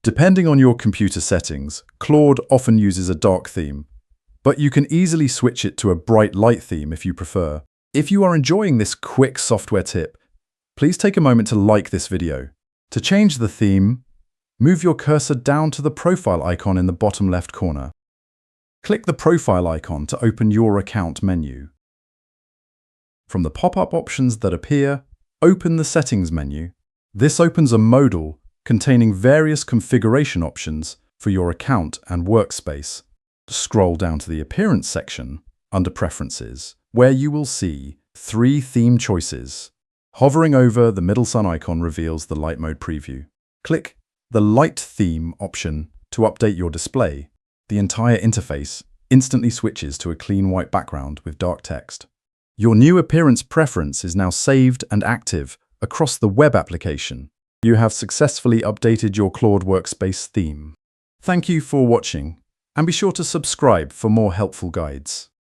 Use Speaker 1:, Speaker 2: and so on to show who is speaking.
Speaker 1: Depending on your computer settings, Claude often uses a dark theme, but you can easily switch it to a bright light theme if you prefer. If you are enjoying this quick software tip, please take a moment to like this video. To change the theme, move your cursor down to the profile icon in the bottom left corner. Click the profile icon to open your account menu. From the pop-up options that appear, open the Settings menu. This opens a modal containing various configuration options for your account and workspace. Scroll down to the Appearance section under Preferences, where you will see 3 theme choices. Hovering over the middle sun icon reveals the light mode preview. Click the Light Theme option to update your display. The entire interface instantly switches to a clean white background with dark text. Your new appearance preference is now saved and active across the web application. You have successfully updated your Claude Workspace theme. Thank you for watching, and be sure to subscribe for more helpful guides.